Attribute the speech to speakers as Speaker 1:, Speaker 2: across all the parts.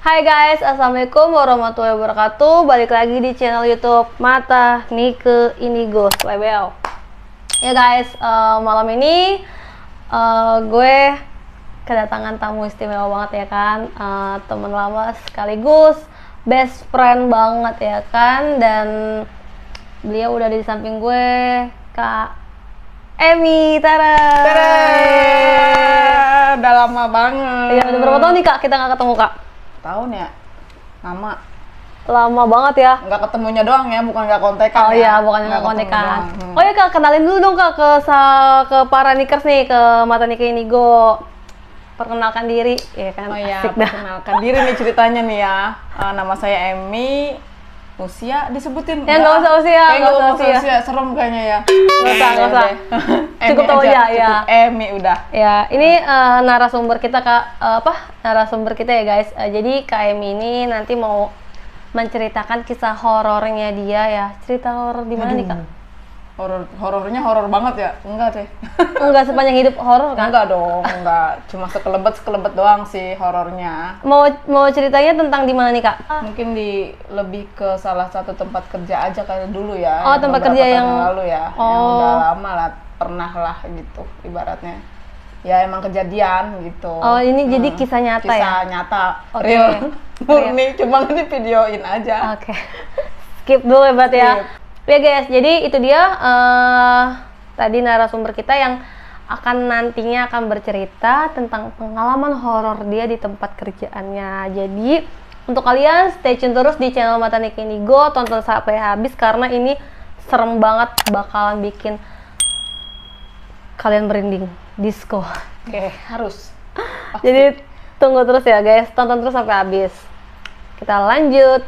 Speaker 1: Hai guys, assalamualaikum warahmatullahi wabarakatuh. Balik lagi di channel YouTube Mata Nike Indigo Label. Ya guys, malam ini gue kedatangan tamu istimewa banget ya kan, temen lama sekaligus best friend banget ya kan, dan beliau udah di samping gue, Kak Emi. Tara.
Speaker 2: Udah lama banget.
Speaker 1: Ya, udah berapa tahun nih Kak kita nggak ketemu Kak?
Speaker 2: Tahun ya?
Speaker 1: Lama banget ya.
Speaker 2: Nggak ketemunya doang ya, bukan nggak kontekan.
Speaker 1: Oh iya, bukan nggak kontekan. Oh iya Kak, kenalin dulu dong Kak ke para Nikers nih, ke Mata Nike Indigo. Perkenalkan diri, ya kan?
Speaker 2: Oh iya,
Speaker 1: asik dah.
Speaker 2: perkenalkan diri nih ceritanya nih ya. Nama saya Emi. Usia disebutin?
Speaker 1: Ya nggak usah usia,
Speaker 2: nggak usah usia. Serem kayaknya ya.
Speaker 1: Nggak usah. Cukup tahu aja ya.
Speaker 2: Emi udah.
Speaker 1: Ya, ini narasumber kita Kak, narasumber kita ya guys. Jadi Kak Emi ini nanti mau menceritakan kisah horornya dia ya. Cerita horor di mana nih Kak?
Speaker 2: Horornya horor banget ya? Enggak deh.
Speaker 1: Enggak sepanjang hidup horor kan?
Speaker 2: Enggak dong, enggak. Cuma sekelebet doang sih horornya.
Speaker 1: Mau ceritanya tentang di mana nih Kak?
Speaker 2: Mungkin lebih ke salah satu tempat kerja aja kayak dulu ya.
Speaker 1: Oh, tempat kerja yang
Speaker 2: lalu ya. Yang udah lama lah, pernah lah gitu ibaratnya. Ya emang kejadian gitu.
Speaker 1: Oh, ini jadi kisah nyata ya?
Speaker 2: Kisah nyata,
Speaker 1: Okay.
Speaker 2: real. Murni, cuma ini videoin aja.
Speaker 1: Oke. Skip dulu ya berarti ya. Ya guys, jadi itu dia tadi narasumber kita yang nantinya akan bercerita tentang pengalaman horor dia di tempat kerjaannya. Jadi untuk kalian stay tune terus di channel Mata Nike Indigo, tonton sampai habis karena ini serem banget, bakalan bikin kalian merinding disco.
Speaker 2: Oke, harus.
Speaker 1: Jadi tunggu terus ya guys, tonton terus sampai habis. Kita lanjut.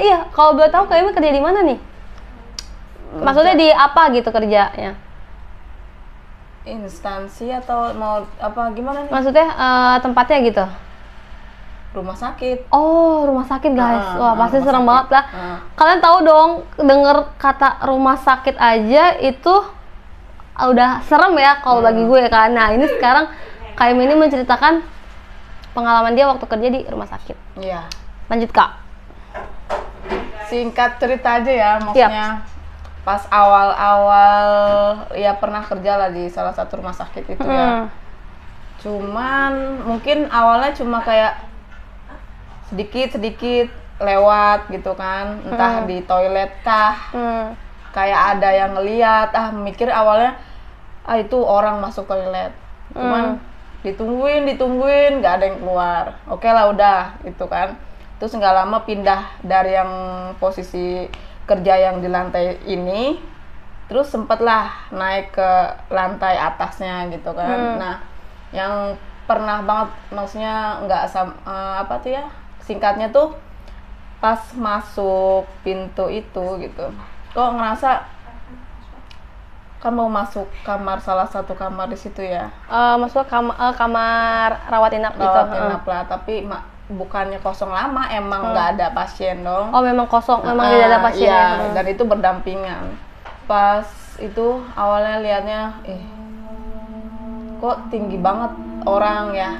Speaker 1: Iya, kalau boleh tahu kayaknya kerja di mana nih? Maksudnya di apa gitu kerjanya?
Speaker 2: Instansi atau mau apa gimana nih?
Speaker 1: Maksudnya tempatnya gitu?
Speaker 2: Rumah sakit.
Speaker 1: Oh, rumah sakit guys. Wah, pasti serem banget lah. Kalian tahu dong, denger kata rumah sakit aja itu udah serem ya kalau bagi gue kan. Nah, ini sekarang Kak Emi ini menceritakan pengalaman dia waktu kerja di rumah sakit.
Speaker 2: Iya.
Speaker 1: Lanjut Kak.
Speaker 2: Singkat cerita aja ya, maksudnya pas awal-awal ya pernah kerja lah di salah satu rumah sakit itu ya. Cuman mungkin awalnya cuma kayak sedikit lewat gitu kan, entah di toilet kah, kayak ada yang ngeliat, mikir awalnya itu orang masuk toilet. Cuman ditungguin nggak ada yang keluar. Oke lah udah gitu kan. Terus nggak lama pindah dari yang posisi kerja yang di lantai ini, terus sempatlah naik ke lantai atasnya gitu kan. Nah, yang pernah banget, maksudnya nggak apa tuh ya, singkatnya tuh pas masuk pintu itu gitu, kok ngerasa kan mau masuk kamar, salah satu kamar di situ ya.
Speaker 1: Maksudnya kamar rawat inap gitu.
Speaker 2: Rawat inap lah, tapi bukannya kosong lama, emang nggak ada pasien dong.
Speaker 1: Oh, memang kosong, memang tidak ada pasien.
Speaker 2: Iya, dan itu berdampingan. Pas itu awalnya liatnya, kok tinggi banget orang ya.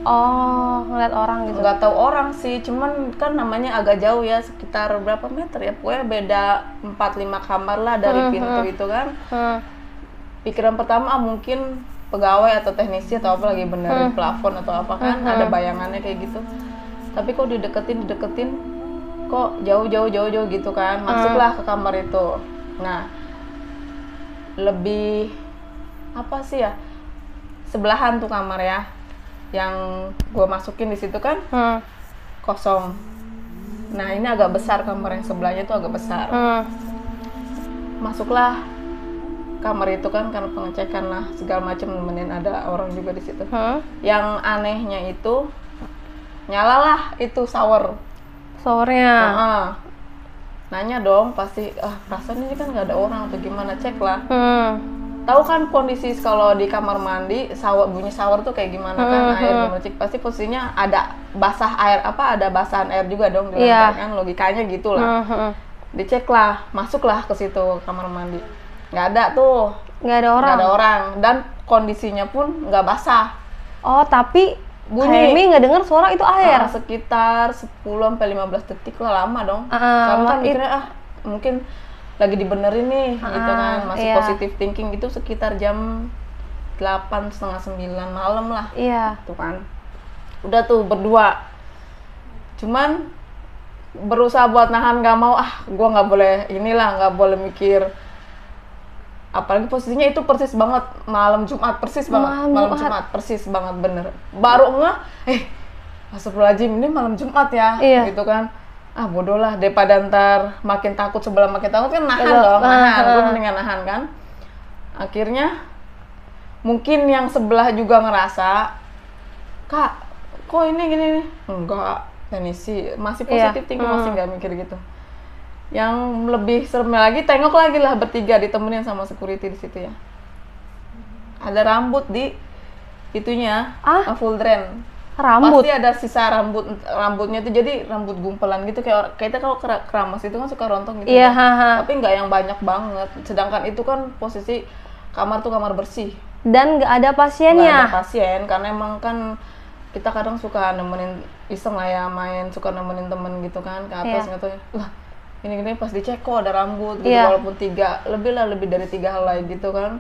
Speaker 1: Oh, ngeliat orang gitu.
Speaker 2: Nggak tahu orang sih, cuman kan namanya agak jauh ya, sekitar berapa meter ya, pokoknya beda 4-5 kamar lah dari pintu itu kan. Pikiran pertama mungkin pegawai atau teknisi atau apa lagi benerin plafon atau apa kan, ada bayangannya kayak gitu. Tapi kok dideketin kok jauh gitu kan. Masuklah ke kamar itu. Nah, lebih apa sih ya, sebelahan tuh kamar ya, yang gue masukin di situ kan kosong. Nah, ini agak besar, kamar yang sebelahnya tuh agak besar. Masuklah kamar itu kan karena pengecekan lah segala macam, nemenin ada orang juga di situ. Yang anehnya itu nyalalah itu showernya. Nanya dong pasti, perasaan ini kan nggak ada orang atau gimana, cek lah. tahu kan kondisi kalau di kamar mandi bunyi shower tuh kayak gimana kan, air gemericik pasti posisinya ada basah air, ada basahan air juga dong di lantai kan, logikanya gitulah. Dicek lah, masuklah ke situ kamar mandi, nggak ada tuh,
Speaker 1: nggak ada orang,
Speaker 2: dan kondisinya pun nggak basah.
Speaker 1: Oh, tapi
Speaker 2: bunyi
Speaker 1: Emi nggak dengar suara itu air.
Speaker 2: Sekitar 10-15 detik lah, lama dong. Karena kan mikirnya mungkin lagi dibenerin nih gitu kan, masih positive thinking. Itu sekitar jam 8, setengah 9 malam lah. Tuh kan udah tuh berdua, cuman berusaha buat nahan, nggak mau, gua nggak boleh nggak boleh mikir. Apalagi posisinya itu persis banget malam Jumat, persis banget malam Jumat, persis banget bener. Baru astagfirullahaladzim, ini malam Jumat ya, gitu kan. Bodoh lah, daripada ntar makin takut, sebelah makin takut kan, nahan dong, gue mendingan nahan kan. Akhirnya mungkin yang sebelah juga ngerasa, Kak, kok ini gini nih? Enggak, Denisi masih positif tinggi, masih nggak mikir gitu. Yang lebih seremnya lagi, tengok lagi lah bertiga ditemenin sama security di situ ya. Ada rambut di itunya, full drain.
Speaker 1: Rambut?
Speaker 2: Pasti ada sisa rambutnya tuh, jadi rambut gumpelan gitu, kayak kita kalau keramas itu kan suka rontok gitu. Tapi nggak yang banyak banget. Sedangkan itu kan posisi kamar tuh kamar bersih. Dan
Speaker 1: nggak ada pasiennya?
Speaker 2: Nggak ada pasien, karena emang kan kita kadang suka nemenin, iseng lah ya, suka nemenin temen gitu kan ke atas gitu. Lah, ini pas dicek kok ada rambut gitu, walaupun lebih dari 3 helai gitu kan.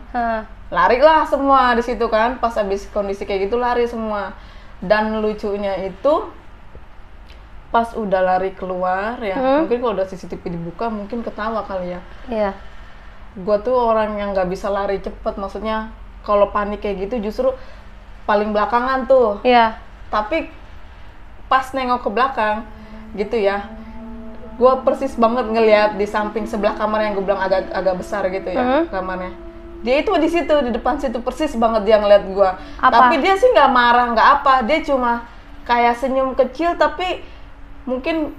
Speaker 2: Lari lah semua di situ kan, pas habis kondisi kayak gitu lari semua. Dan lucunya itu pas udah lari keluar ya, mungkin kalau udah CCTV dibuka mungkin ketawa kali ya. Gua tuh orang yang nggak bisa lari cepet, maksudnya kalau panik kayak gitu justru paling belakangan tuh. Tapi pas nengok ke belakang gitu ya, gue persis banget ngelihat di samping sebelah kamar yang gue bilang agak besar gitu ya, kamarnya. Dia itu di situ, di depan situ, persis banget dia ngeliat gue. Tapi dia sih nggak marah, nggak apa, dia cuma kayak senyum kecil, tapi mungkin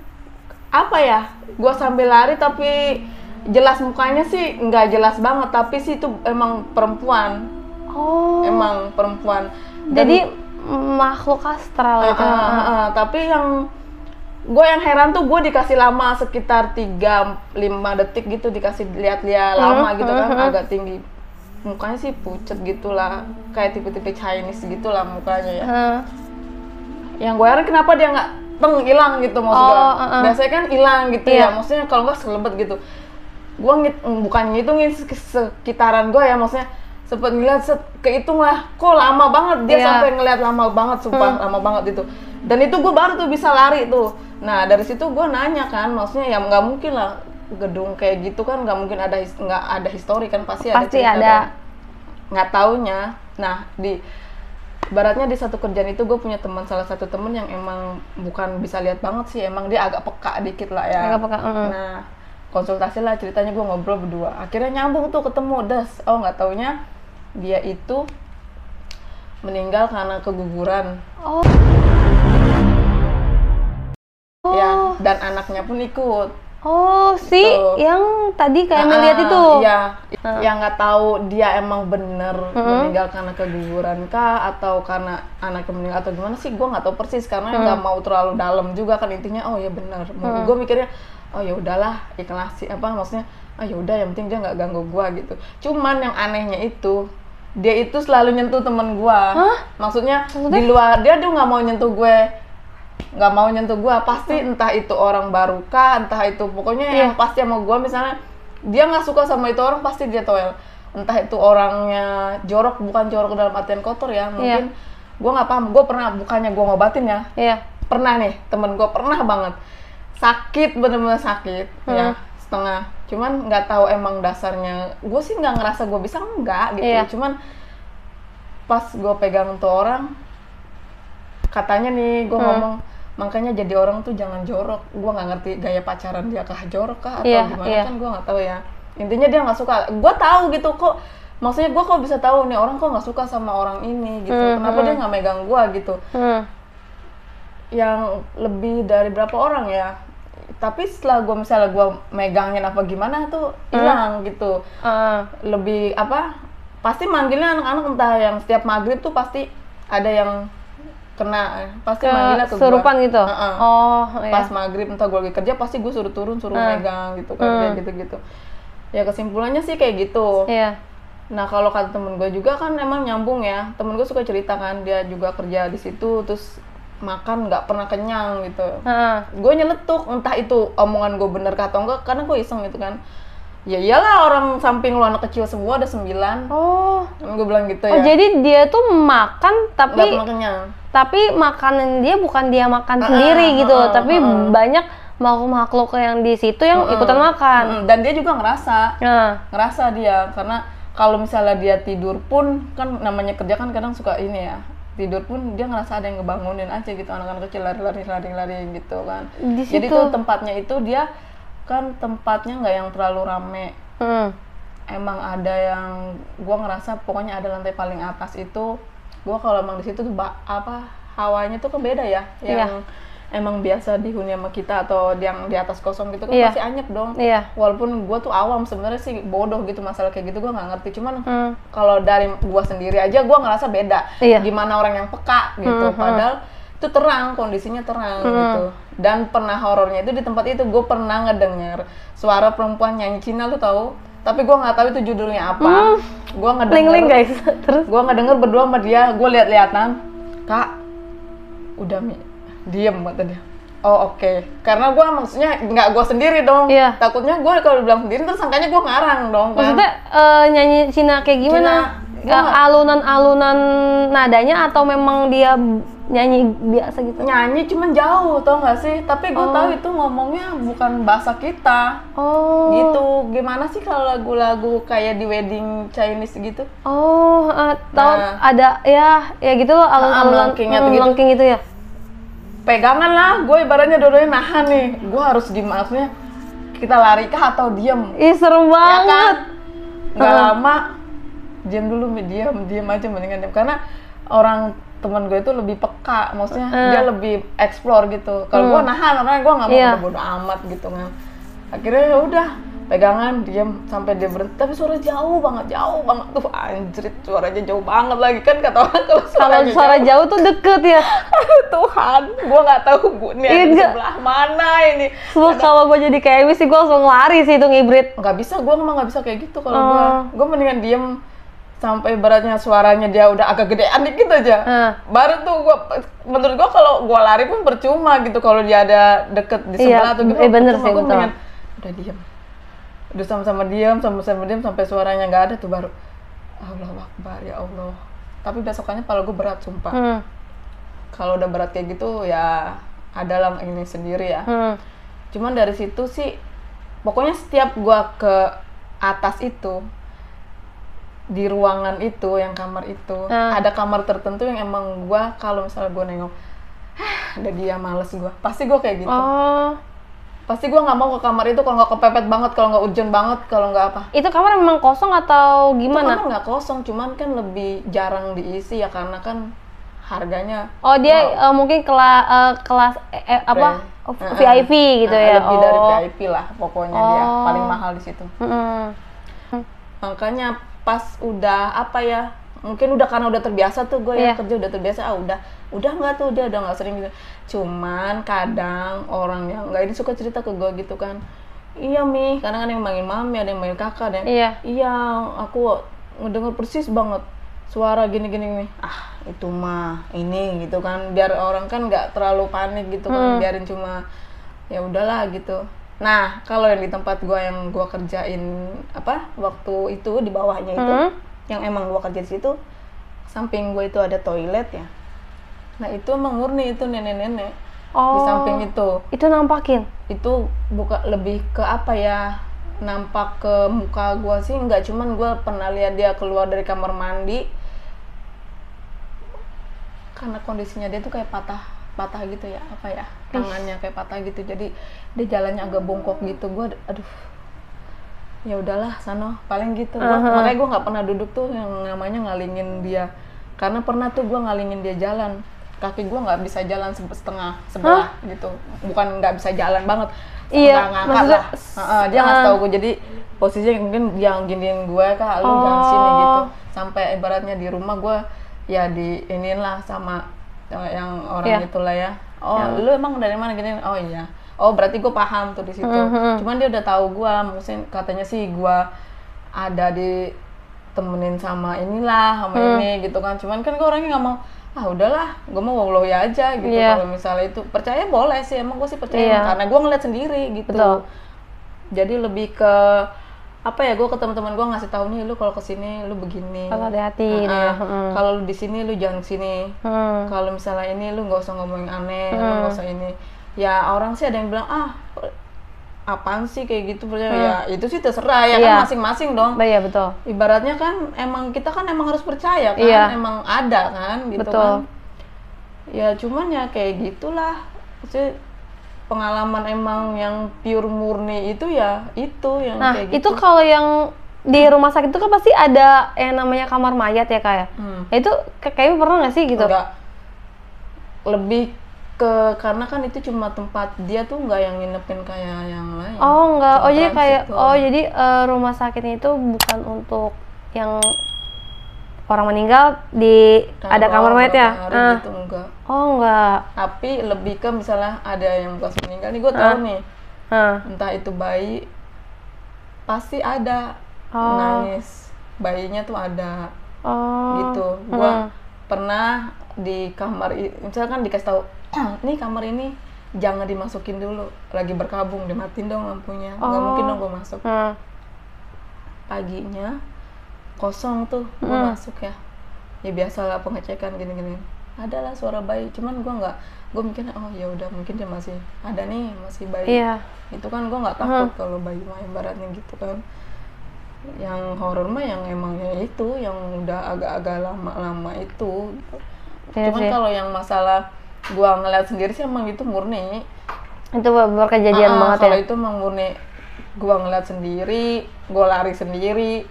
Speaker 2: gue sambil lari tapi jelas mukanya sih nggak jelas banget, tapi sih itu emang perempuan. Emang perempuan.
Speaker 1: Jadi makhluk astral gitu.
Speaker 2: Tapi gue yang heran tuh, gue dikasih lama sekitar 3-5 detik gitu, dikasih lihat-lihat lama gitu kan, agak tinggi. Mukanya sih pucet gitulah, kayak tipe-tipe Chinese gitulah mukanya ya. Yang gue heran kenapa dia nggak hilang gitu, maksudnya. Biasanya kan hilang gitu ya, maksudnya kalau nggak selebet gitu. Gue bukan ngitungin sekitaran gue ya, maksudnya sempet ngeliat, kehitung lah, kok lama banget dia sampai ngeliat, lama banget, sumpah lama banget itu. Dan itu gue baru tuh bisa lari tuh. Nah dari situ gue nanya kan, maksudnya ya nggak mungkin lah gedung kayak gitu kan, nggak mungkin nggak ada histori kan, pasti ada cerita kan. Nggak taunya, nah baratnya di satu kerjaan itu gue punya salah satu temen yang emang bukan bisa lihat banget sih, emang dia agak peka dikit lah ya.
Speaker 1: Agak peka.
Speaker 2: Nah konsultasi lah, ceritanya gue ngobrol berdua, akhirnya nyambung tuh, ketemu nggak taunya dia itu meninggal karena keguguran. Ya, dan anaknya pun ikut.
Speaker 1: Yang tadi kayak ngeliat itu.
Speaker 2: Iya, yang nggak tahu dia emang bener meninggal karena keguguran kah, atau karena anaknya meninggal atau gimana sih, gue nggak tahu persis, karena nggak mau terlalu dalam juga kan, intinya ya bener. Gue mikirnya ya udahlah, ikhlas sih, maksudnya ya udah, yang penting dia nggak ganggu gue gitu. Cuman yang anehnya itu, dia itu selalu nyentuh temen gue. Maksudnya di luar, dia tuh nggak mau nyentuh gue, pasti entah itu orang baru kah, entah itu pokoknya yang pasti sama gue, misalnya dia nggak suka sama itu orang, pasti dia toel. Entah itu orangnya jorok, bukan jorok dalam artian kotor ya, mungkin gue nggak paham. Gue pernah, bukannya gue ngobatin ya, pernah nih, temen gue pernah banget sakit, bener-bener sakit ya, setengah. Cuman nggak tahu emang dasarnya, gue sih nggak ngerasa gue bisa, enggak gitu. Cuman pas gue pegang tuh orang, katanya nih, gue ngomong, makanya jadi orang tuh jangan jorok. Gue nggak ngerti gaya pacaran dia kah jorok kah atau gimana, kan gue nggak tahu ya. Intinya dia nggak suka. Gue tahu gitu kok, maksudnya gue kok bisa tahu nih orang kok nggak suka sama orang ini gitu. Kenapa dia nggak megang gue gitu? Yang lebih dari berapa orang ya? Tapi setelah gue megangin apa gimana tuh hilang gitu. Lebih pasti manggilnya anak-anak, entah yang setiap maghrib tuh pasti ada yang kena, pasti manggilnya ke
Speaker 1: kesurupan
Speaker 2: gua.
Speaker 1: gitu. Oh
Speaker 2: Pas
Speaker 1: iya.
Speaker 2: maghrib entah gue lagi kerja pasti gue suruh turun, suruh megang gitu kan, kayak gitu-gitu. Ya kesimpulannya sih kayak gitu.
Speaker 1: Iya.
Speaker 2: Nah kalau kata temen gue juga kan emang nyambung ya, temen gue suka cerita kan dia juga kerja di situ terus makan nggak pernah kenyang gitu. Gue nyeletuk, entah itu omongan gue bener atau enggak, karena gue iseng gitu kan. Ya iyalah, orang samping lu anak kecil semua ada 9.
Speaker 1: Oh.
Speaker 2: Gue bilang gitu ya.
Speaker 1: Oh jadi dia tuh makan tapi
Speaker 2: Nggak pernah kenyang.
Speaker 1: tapi makanan dia bukan dia makan sendiri gitu, tapi banyak makhluk-makhluk yang di situ yang ikutan makan.
Speaker 2: Dan dia juga ngerasa
Speaker 1: Nah,
Speaker 2: ngerasa dia, karena kalau misalnya dia tidur pun kan namanya kerja kan kadang suka ini ya, tidur pun dia ngerasa ada yang ngebangunin aja gitu, anak-anak kecil lari-lari gitu kan.
Speaker 1: Di
Speaker 2: Jadi
Speaker 1: situ.
Speaker 2: tuh tempatnya itu dia kan tempatnya nggak yang terlalu rame. Emang ada yang gua ngerasa pokoknya ada lantai paling atas itu, gua kalau emang di situ tuh hawanya tuh beda ya, yang emang biasa dihuni sama kita atau yang di atas kosong gitu kan pasti anyep dong. Walaupun gue tuh awam sebenarnya sih, bodoh gitu masalah kayak gitu, gue nggak ngerti. Cuman kalau dari gue sendiri aja gue ngerasa beda. Gimana orang yang peka gitu, padahal itu terang, kondisinya terang gitu. Dan pernah horornya itu di tempat itu, gue pernah ngedenger suara perempuan nyanyi Cina, lu tahu? Tapi gue nggak tahu itu judulnya apa. Gue ngedenger,
Speaker 1: guys. Terus
Speaker 2: gue ngedenger berdua sama dia, gue lihat-lihatan, Kak, udah diem kata dia. Oh oke. Karena gue maksudnya nggak gue sendiri dong. Takutnya gue kalau bilang sendiri terus sangkanya gue ngarang dong kan.
Speaker 1: Maksudnya nyanyi Cina kayak gimana? Alunan-alunan nadanya atau memang dia nyanyi biasa gitu?
Speaker 2: Nyanyi cuman jauh, tau nggak sih? Tapi gue tahu itu ngomongnya bukan bahasa kita. Gitu. Gimana sih kalau lagu-lagu kayak di wedding Chinese gitu?
Speaker 1: Tahu ada ya gitu loh, alun-alun melengking gitu ya.
Speaker 2: Pegangan lah, gue ibaratnya dua-duanya nahan nih. Gue harus gimana, maksudnya kita lari kah atau diem?
Speaker 1: Ih seru banget.
Speaker 2: Ya kan? Gak lama, diam dulu, diam aja mendingan diam. Karena orang teman gue itu lebih peka, maksudnya dia lebih explore gitu. Kalau gue nahan, orangnya gue nggak mau bodo amat gitu kan. Akhirnya ya udah pegangan, diam sampai dia berhenti. Tapi suara jauh banget tuh, anjrit, suaranya jauh banget lagi kan, kata orang kalau
Speaker 1: suara jauh tuh deket ya.
Speaker 2: Tuhan, gue nggak tahu gue nih di sebelah mana ini.
Speaker 1: Kalau gue jadi kayak sih gue langsung lari sih itu ngibrit.
Speaker 2: Nggak bisa, gue emang nggak bisa kayak gitu kalau gue mendingan diem sampai beratnya suaranya dia udah agak gedean dikit aja. Baru tuh menurut gue kalau gue lari pun percuma gitu kalau dia ada deket di sebelah tuh gitu.
Speaker 1: Bener sih,
Speaker 2: gue mendingan udah diem. Udah sama-sama diam sampai suaranya nggak ada tuh baru Allahu Akbar, ya Allah. Tapi besokannya kepala gue berat sumpah. Kalau udah berat kayak gitu ya adalah ini sendiri ya. Cuman dari situ sih pokoknya setiap gue ke atas itu, di ruangan itu, yang kamar itu, ada kamar tertentu yang emang gue kalau misalnya gue nengok ada dia, males gue, pasti gue kayak gitu. Pasti gue nggak mau ke kamar itu kalau nggak kepepet banget, kalau nggak urgent banget, kalau nggak apa.
Speaker 1: Itu kamar memang kosong atau gimana?
Speaker 2: Itu kamar nggak kosong, cuman kan lebih jarang diisi ya karena kan harganya.
Speaker 1: Dia mungkin kelas VIP gitu ya.
Speaker 2: Lebih dari VIP lah pokoknya, dia paling mahal di situ. Makanya pas udah mungkin udah karena udah terbiasa tuh gue ya kerja udah terbiasa, udah nggak tuh, dia udah nggak sering gitu. Cuman kadang orang yang nggak ini suka cerita ke gue gitu kan, iya Mi, kadang ada yang manggil mami, ada yang manggil kakak, dan iya aku ngedenger persis banget suara gini nih. Itu mah ini gitu kan, biar orang kan nggak terlalu panik gitu kan, biarin cuma ya udahlah gitu. Nah kalau yang di tempat gue yang gue kerjain waktu itu di bawahnya itu, yang emang gue kerja di situ, samping gue itu ada toilet ya. Nah itu emang murni itu nenek-nenek di samping itu.
Speaker 1: Itu nampakin?
Speaker 2: Itu lebih ke nampak ke muka gue sih enggak, cuman gue pernah lihat dia keluar dari kamar mandi. Karena kondisinya dia tuh kayak patah gitu ya, tangannya kayak patah gitu, jadi dia jalannya agak bongkok gitu. Gue ya udahlah sano paling gitu. Makanya gue nggak pernah duduk tuh yang namanya ngalingin dia, karena pernah tuh gue ngalingin dia jalan, kaki gue nggak bisa jalan setengah sebelah gitu, bukan nggak bisa jalan banget, ngangkat lah. Dia nggak tahu gue, jadi posisinya mungkin yang giniin gue, Kak lu jangan sini gitu. sampai ibaratnya di rumah gue ya di iniin lah sama yang orang itulah ya. Lu emang dari mana gini? Oh iya. Oh berarti gue paham tuh di situ. Cuman dia udah tahu gue, mungkin katanya sih gue ada di temenin sama inilah sama ini gitu kan. Cuman kan gue orangnya nggak mau, udahlah gue mau walau ya aja gitu. Kalau misalnya itu percaya boleh sih, emang gue sih percaya karena gue ngeliat sendiri gitu.
Speaker 1: Betul.
Speaker 2: Jadi lebih ke apa ya, gue ke teman-teman gue ngasih tahu nih, lu kalau kesini lu begini,
Speaker 1: kalau hati-hati
Speaker 2: kalau lu di sini lu jangan sini, kalau misalnya ini lu nggak usah ngomongin aneh, lu nggak usah ini. Ya orang sih ada yang bilang apaan sih kayak gitu, ya itu sih terserah ya kan masing-masing dong.
Speaker 1: Iya betul.
Speaker 2: Ibaratnya kan emang kita kan emang harus percaya kan, emang ada kan gitu kan. Ya cuman ya kayak gitulah. Maksudnya pengalaman emang yang pure murni itu ya itu yang kayak gitu.
Speaker 1: Itu kalau yang di rumah sakit itu kan pasti ada yang namanya kamar mayat ya Kak ya? Itu kayaknya pernah nggak sih gitu?
Speaker 2: Enggak. Lebih karena kan itu cuma tempat dia tuh nggak yang nginepin kayak yang lain.
Speaker 1: Oh enggak,
Speaker 2: cuma
Speaker 1: jadi kayak
Speaker 2: tuh.
Speaker 1: Jadi rumah sakitnya itu bukan untuk yang orang meninggal ada kamar mayat ya?
Speaker 2: Gitu, enggak.
Speaker 1: Oh enggak.
Speaker 2: Tapi lebih ke misalnya ada yang bekas meninggal nih, gue tahu nih, entah itu bayi pasti ada nangis, bayinya tuh ada, gitu. Gue pernah di kamar, misalkan dikasih tahu, nih kamar ini jangan dimasukin dulu, lagi berkabung, dimatiin dong lampunya, nggak mungkin dong gue masuk. Paginya kosong tuh, gue masuk ya biasalah pengecekan gini-gini, adalah suara bayi, cuman gue mikir ya udah mungkin dia masih ada nih, masih bayi. Itu kan gue nggak takut kalau bayi mah ibaratnya gitu kan. Yang horor mah yang emangnya itu yang udah agak-agak lama-lama itu gitu. Cuman kalau yang masalah gue ngeliat sendiri sih emang itu murni,
Speaker 1: itu bener kejadian banget ya.
Speaker 2: Kalau itu emang murni gue ngeliat sendiri, gue lari sendiri,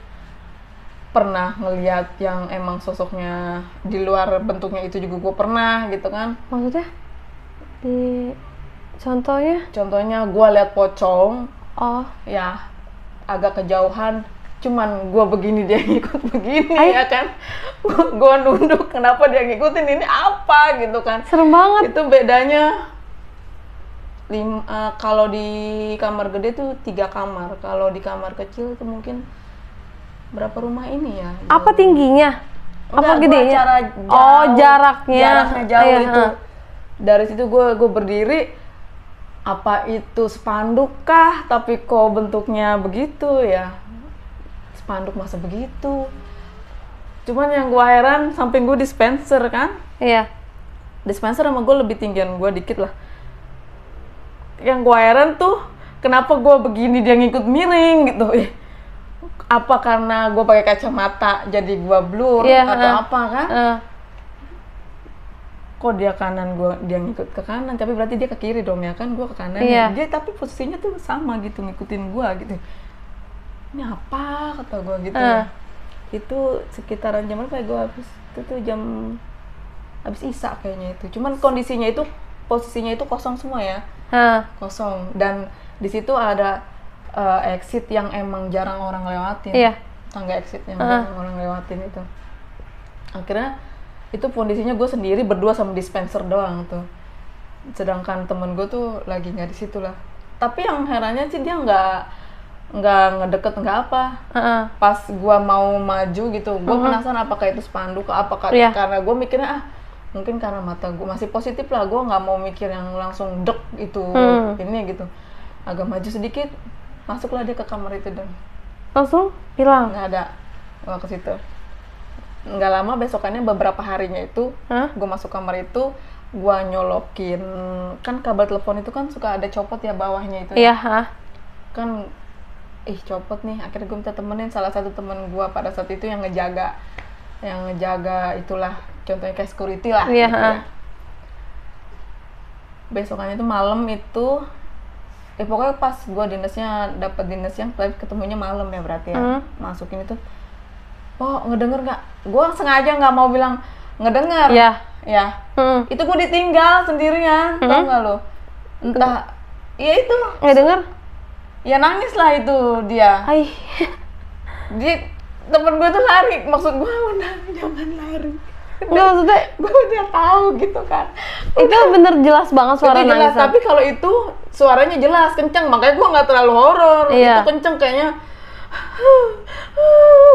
Speaker 2: pernah ngeliat yang emang sosoknya di luar bentuknya itu juga gue pernah gitu kan.
Speaker 1: Maksudnya di contohnya
Speaker 2: gue liat pocong
Speaker 1: ya
Speaker 2: agak kejauhan, cuman gue begini dia ngikut begini. Ya kan, gue nunduk, kenapa dia ngikutin, ini apa gitu kan.
Speaker 1: Serem banget.
Speaker 2: Itu bedanya kalau di kamar gede tuh 3 kamar, kalau di kamar kecil tuh mungkin berapa rumah ini ya?
Speaker 1: Apa tingginya? Apa gedenya? Jaraknya
Speaker 2: jauh itu. Dari situ gue berdiri, apa itu spanduk kah? Tapi kok bentuknya begitu ya? Spanduk masa begitu? Cuman yang gue heran, samping gue dispenser kan?
Speaker 1: Iya.
Speaker 2: Dispenser sama gue lebih tinggian gue dikit lah. Yang gue heran tuh, kenapa gue begini dia ngikut miring gitu? Apa karena gue pakai kacamata jadi gue blur atau apa kan? Kok dia kanan, dia ngikut ke kanan, tapi berarti dia ke kiri dong ya kan? Gue ke kanan, dia tapi posisinya tuh sama gitu, ngikutin gue gitu. Ini apa kata gue gitu? Itu sekitaran jam berapa ya gue habis? Itu tuh jam habis Isya kayaknya itu. Cuman kondisinya itu, posisinya itu kosong semua ya, kosong, dan di situ ada exit yang emang jarang orang lewatin. Tangga exit yang jarang orang lewatin itu. Akhirnya itu kondisinya gue sendiri berdua sama dispenser doang tuh, sedangkan temen gue tuh lagi nggak di situ lah. Tapi yang herannya sih dia nggak ngedeket, nggak apa. Pas gue mau maju gitu, gue penasaran apakah itu spanduk, apakah karena gue mikirnya mungkin karena mata gue masih positif lah, gue nggak mau mikir yang langsung dek itu ini gitu. Agak maju sedikit, masuklah dia ke kamar itu dan
Speaker 1: langsung hilang.
Speaker 2: Nggak ada, nggak ke situ. Nggak lama besokannya, beberapa harinya itu gue masuk kamar itu, gue nyolokin kan kabel telepon itu kan suka ada copot ya bawahnya itu. Kan copot nih, akhirnya gue minta temenin salah satu temen gue pada saat itu yang ngejaga itulah, contohnya kayak security lah gitu ya. Besokannya itu malam itu pokoknya pas gue dapet dinas yang ketemunya malam ya berarti ya. Masukin itu, ngedenger nggak? Gue sengaja nggak mau bilang ngedenger. Itu gue ditinggal sendirian, tau nggak lo? Entah, ya itu ngedenger, ya nangis lah itu dia. temen gue tuh lari, maksud gue udah jangan lari.
Speaker 1: Nggak, maksudnya
Speaker 2: Gue udah tahu gitu kan.
Speaker 1: itu bener jelas banget suara
Speaker 2: Itu jelas,
Speaker 1: nangisnya.
Speaker 2: tapi kalau itu suaranya jelas, kenceng, makanya gue nggak terlalu horor.
Speaker 1: Iya.
Speaker 2: Itu kenceng kayaknya,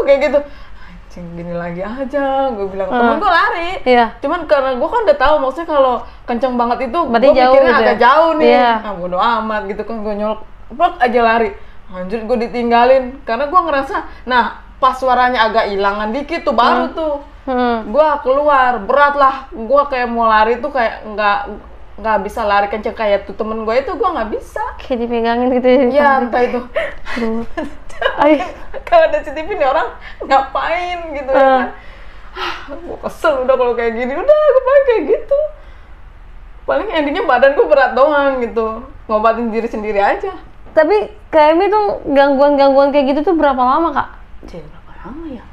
Speaker 2: kayak gitu. Anjing gini lagi aja, gue bilang. Temen gue lari.
Speaker 1: Iya.
Speaker 2: Cuman karena gue kan udah tahu, maksudnya kalau kenceng banget itu,
Speaker 1: Berarti
Speaker 2: gue
Speaker 1: jauh
Speaker 2: mikirnya
Speaker 1: gitu
Speaker 2: agak
Speaker 1: ya?
Speaker 2: jauh nih.
Speaker 1: Iya.
Speaker 2: Nah, bodo amat gitu kan, gue nyolok, plok aja lari. Anjir, gue ditinggalin karena gue ngerasa, nah pas suaranya agak hilangan dikit tuh baru tuh. Gue keluar, berat lah. Gue kayak mau lari tuh kayak nggak bisa lari kenceng kayak tuh temen gue itu, gue nggak bisa.
Speaker 1: Kayak dipegangin gitu ya.
Speaker 2: Ya entah itu.
Speaker 1: Ay,
Speaker 2: Kalau ada CCTV nih orang ngapain gitu ya kan. Gue kesel udah kalau kayak gini, udah gue paling kayak gitu. Paling endingnya badan gue berat doang gitu, ngobatin diri sendiri aja.
Speaker 1: tapi KMI tuh gangguan-gangguan kayak gitu tuh berapa lama, Kak?
Speaker 2: Berapa lama ya?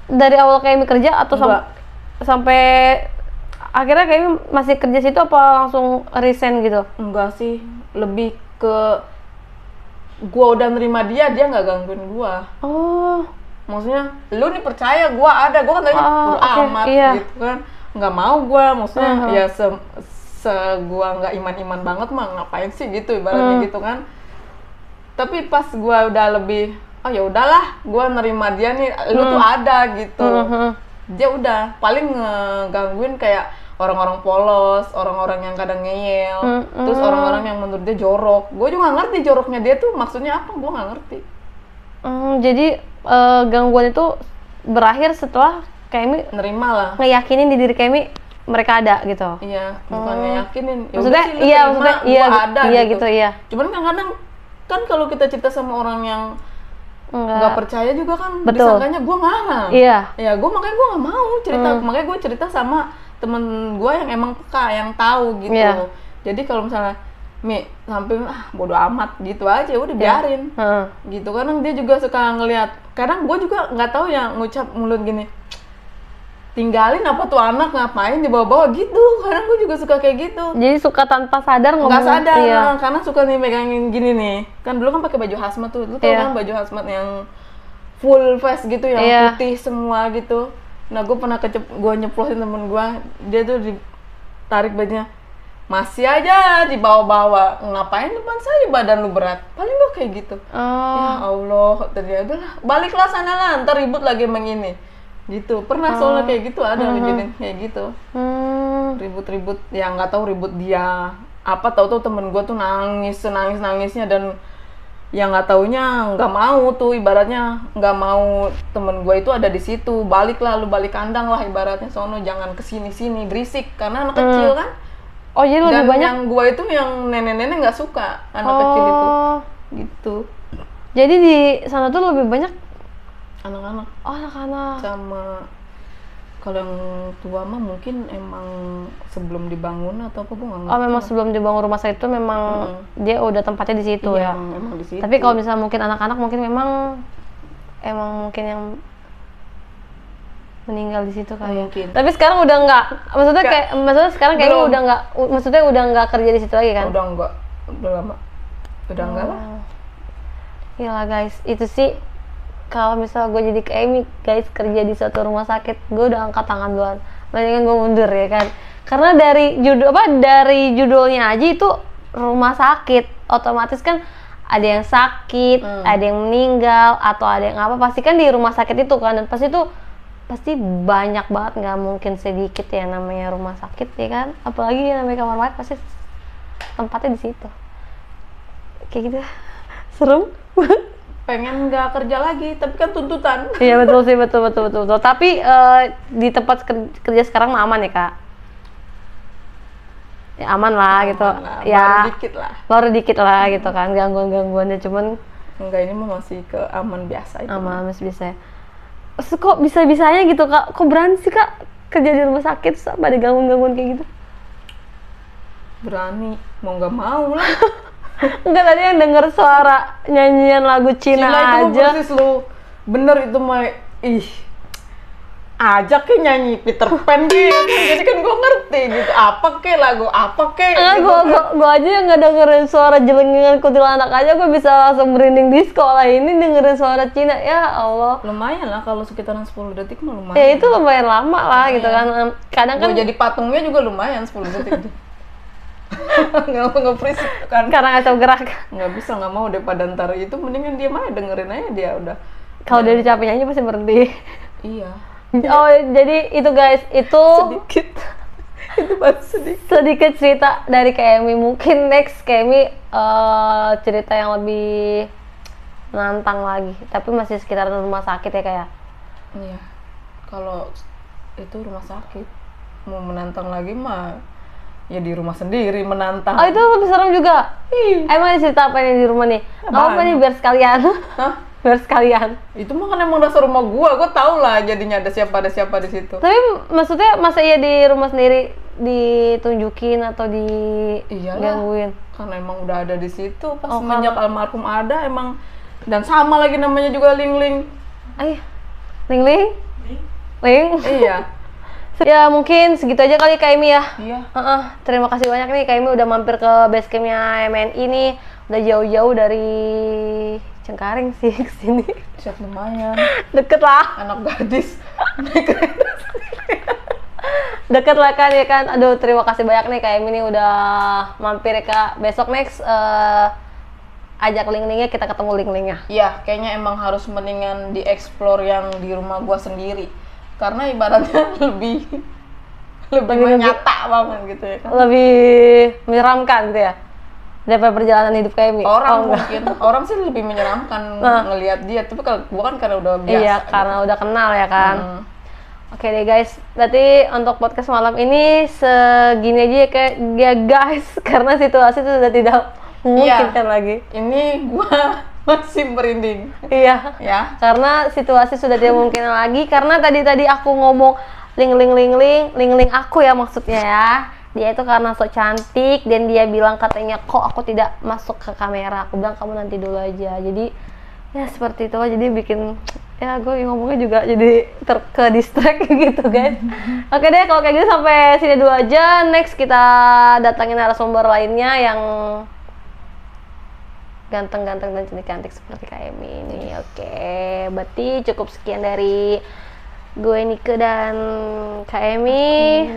Speaker 1: Dari awal KMI kerja atau
Speaker 2: Enggak.
Speaker 1: sampai akhirnya KMI masih kerja situ apa langsung resign gitu?
Speaker 2: Enggak sih, lebih ke gua udah nerima dia nggak gangguin gua.
Speaker 1: Oh,
Speaker 2: Maksudnya, lu nih percaya gua ada, gua kan tanya bodo
Speaker 1: oke,
Speaker 2: amat
Speaker 1: iya.
Speaker 2: gitu kan. Nggak mau gua, maksudnya ya gua nggak iman-iman banget mah ngapain sih gitu ibaratnya gitu kan. Tapi pas gua udah lebih, oh ya udahlah, gua nerima dia nih, lu tuh ada gitu. Dia udah paling ngegangguin kayak orang-orang polos, orang-orang yang kadang ngeyel, terus orang-orang yang menurut dia jorok. Gue juga nggak ngerti joroknya dia tuh maksudnya apa, gue nggak ngerti.
Speaker 1: Jadi gangguan itu berakhir setelah KMI
Speaker 2: Nerima lah.
Speaker 1: ngeyakinin di diri KMI mereka ada gitu.
Speaker 2: Iya, bukannya yakinin. Ya
Speaker 1: Maksudnya,
Speaker 2: udah sih, lu
Speaker 1: iya,
Speaker 2: terima,
Speaker 1: maksudnya,
Speaker 2: gua
Speaker 1: iya,
Speaker 2: ada
Speaker 1: iya gitu, iya.
Speaker 2: Cuman kadang kan kalau kita cerita sama orang yang nggak percaya juga kan,
Speaker 1: Betul.
Speaker 2: disangkanya gue ngarang.
Speaker 1: Iya.
Speaker 2: Ya gue makanya gue nggak mau cerita, makanya gue cerita sama temen gue yang emang peka, yang tahu gitu.
Speaker 1: Iya.
Speaker 2: Jadi kalau misalnya Mi sampai bodo amat gitu aja, udah biarin. Gitu kadang dia juga suka ngelihat. Kadang gue juga nggak tahu yang ngucap mulut gini, tinggalin apa tuh anak, ngapain dibawa-bawa gitu. Kadang gue juga suka kayak gitu.
Speaker 1: Jadi suka tanpa sadar ngomong.
Speaker 2: Nggak sadar,
Speaker 1: Iya.
Speaker 2: karena suka nih megangin gini nih. Kan dulu kan pakai baju hazmat tuh, lu tau
Speaker 1: Iya.
Speaker 2: kan baju hazmat yang full face gitu, yang
Speaker 1: Iya.
Speaker 2: putih semua gitu. Nah gue pernah gue nyeplosin temen gue, dia tuh ditarik bajunya, masih aja dibawa-bawa, ngapain depan saya, badan lu berat. Paling gue kayak gitu. Ya Allah, ternyata udahlah, baliklah sana lah, ntar ribut lagi emang ini. Gitu, pernah soalnya kayak gitu, ada kejadian kayak gitu. Ribut-ribut, ya nggak tahu ribut dia apa, tahu-tahu temen gue tuh nangis, nangisnya, dan yang nggak taunya nggak mau tuh, ibaratnya nggak mau temen gue itu ada di situ. Baliklah, lu balik kandang lah ibaratnya, sono jangan kesini-sini berisik, karena anak kecil kan.
Speaker 1: Oh, jadi
Speaker 2: Dan
Speaker 1: lebih banyak.
Speaker 2: yang gue itu yang nenek-nenek nggak suka anak kecil itu, gitu.
Speaker 1: Jadi di sana tuh lebih banyak
Speaker 2: Anak-anak
Speaker 1: anak-anak.
Speaker 2: sama kalau yang tua mah mungkin emang sebelum dibangun atau apa, gue nggak ngerti.
Speaker 1: Oh, memang sebelum dibangun rumah sakit itu memang dia udah tempatnya di situ
Speaker 2: Iya,
Speaker 1: ya.
Speaker 2: emang di situ.
Speaker 1: Tapi kalau misalnya mungkin anak-anak mungkin emang mungkin yang meninggal di situ kali ya.
Speaker 2: Mungkin.
Speaker 1: Tapi sekarang udah nggak, maksudnya sekarang kayaknya
Speaker 2: Belum.
Speaker 1: udah nggak, maksudnya udah nggak kerja di situ lagi kan?
Speaker 2: Udah enggak, udah lama, udah enggak lah.
Speaker 1: Gila guys, itu sih kalau misal gue jadi KMI guys, kerja di suatu rumah sakit, gue udah angkat tangan duluan, mendingan gue mundur ya kan. Karena dari judulnya aja itu rumah sakit, otomatis kan ada yang sakit, ada yang meninggal, atau ada yang apa, pasti kan di rumah sakit itu kan, dan pasti banyak banget, nggak mungkin sedikit ya namanya rumah sakit ya kan, apalagi yang namanya kamar mayat pasti tempatnya di situ. Kayak gitu, serem.
Speaker 2: Pengen nggak kerja lagi, tapi kan tuntutan.
Speaker 1: Iya betul sih, betul. Tapi di tempat kerja sekarang mah aman ya kak? Ya aman lah gitu.
Speaker 2: Lah,
Speaker 1: Ya
Speaker 2: baru
Speaker 1: dikit lah gitu kan, gangguannya cuman.
Speaker 2: Enggak, ini mah masih ke aman biasa itu.
Speaker 1: Aman masih bisa. Kok bisa-bisanya gitu kak? Kok berani sih kak kerja di rumah sakit sampai ada gangguan kayak gitu?
Speaker 2: Berani, mau nggak mau lah.
Speaker 1: Enggak, tadi yang denger suara nyanyian lagu Cina
Speaker 2: Cila itu
Speaker 1: aja.
Speaker 2: persis lu, bener itu mah, ih. ajak ke nyanyi Peter Pan gitu. Jadi kan gue ngerti gitu, apa ke lagu apa ke gitu.
Speaker 1: Gue aja yang ngedengerin suara jelengingan kuntilanak aja gue bisa langsung merinding di sekolah, ini dengerin suara Cina, ya Allah.
Speaker 2: Lumayan lah kalau sekitaran 10 detik mah lumayan.
Speaker 1: Ya itu lumayan lama lah gitu kan. Kadang kan
Speaker 2: gue jadi patungnya juga lumayan 10 detik. Nggak berisik kan,
Speaker 1: karena nggak tahu gerak.
Speaker 2: Nggak bisa, nggak mau daripada ntar itu, mendingan dia aja dengerin aja dia udah.
Speaker 1: Kalau dia capek nyanyi pasti berhenti.
Speaker 2: Iya.
Speaker 1: Oh, jadi itu guys, itu
Speaker 2: sedikit itu baru
Speaker 1: sedikit cerita dari Kemi. Mungkin next Kemi cerita yang lebih menantang lagi, tapi masih sekitar rumah sakit ya kayak.
Speaker 2: Iya. Kalau itu rumah sakit mau menantang lagi mah ya di rumah sendiri menantang.
Speaker 1: Oh, itu lebih serem juga. Emang ada cerita apa nih di rumah nih? Apa nih biar sekalian?
Speaker 2: Hah?
Speaker 1: Biar sekalian.
Speaker 2: Itu mah kan emang dasar rumah gua tau lah jadinya ada siapa di situ.
Speaker 1: Tapi maksudnya masa iya di rumah sendiri ditunjukin atau digangguin?
Speaker 2: Karena emang udah ada di situ pas semenjak almarhum ada emang, dan sama lagi namanya juga Ling.
Speaker 1: Ling?
Speaker 2: Iya.
Speaker 1: Ya mungkin segitu aja kali Kak Emi ya.
Speaker 2: Iya.
Speaker 1: Terima kasih banyak nih Kak Emi udah mampir ke base campnya MNI nih. Udah jauh-jauh dari Cengkareng sih ke sini.
Speaker 2: Lumayan.
Speaker 1: Deket lah.
Speaker 2: Anak gadis naik kereta.
Speaker 1: Deket lah kan ya kan. Aduh, terima kasih banyak nih Kak Emi nih udah mampir ya Kak. Besok next ajak Ling-Lingnya, kita ketemu Ling-Lingnya.
Speaker 2: Iya, kayaknya emang harus mendingan dieksplor yang di rumah gua sendiri. Karena ibaratnya lebih nyata banget gitu ya kan.
Speaker 1: Lebih menyeramkan gitu ya daripada perjalanan hidup Kak Emi.
Speaker 2: Orang sih lebih menyeramkan ngelihat dia, tapi kalau gua kan karena udah biasa.
Speaker 1: Iya, karena udah kenal ya kan. Oke deh guys, berarti untuk podcast malam ini segini aja ya guys, karena situasi itu sudah tidak memungkinkan lagi. Ini gua masih merinding. Iya. Ya. Karena situasi sudah tidak mungkin lagi, karena tadi aku ngomong ling aku ya maksudnya ya. Dia itu karena sok cantik dan dia bilang katanya kok aku tidak masuk ke kamera. Aku bilang kamu nanti dulu aja. Jadi ya seperti itu lah, jadi bikin ya gue ngomongnya juga jadi ke distract gitu guys. Oke deh, kalau kayak gitu sampai sini dulu aja. Next kita datangin narasumber lainnya yang ganteng-ganteng dan cantik-cantik seperti Kak Emi ini. Oke, berarti cukup sekian dari gue Nike dan Kak Emi.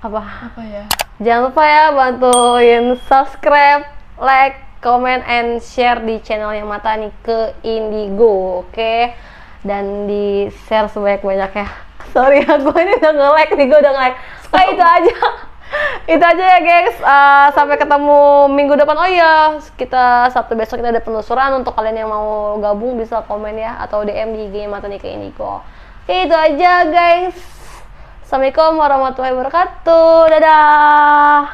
Speaker 1: Apa ya? Jangan lupa ya bantuin subscribe, like, comment, and share di channelnya Mata Nike Indigo, oke? Dan di share sebanyak-banyaknya. Sorry ya, gue ini udah nge-like nih, gue udah nge-like. Itu aja. Itu aja ya guys, sampai ketemu minggu depan. Oh iya, kita Sabtu besok kita ada penelusuran. Untuk kalian yang mau gabung bisa komen ya, atau DM di IG Mata Nike Indigo. Oke, itu aja guys. Assalamualaikum warahmatullahi wabarakatuh. Dadah.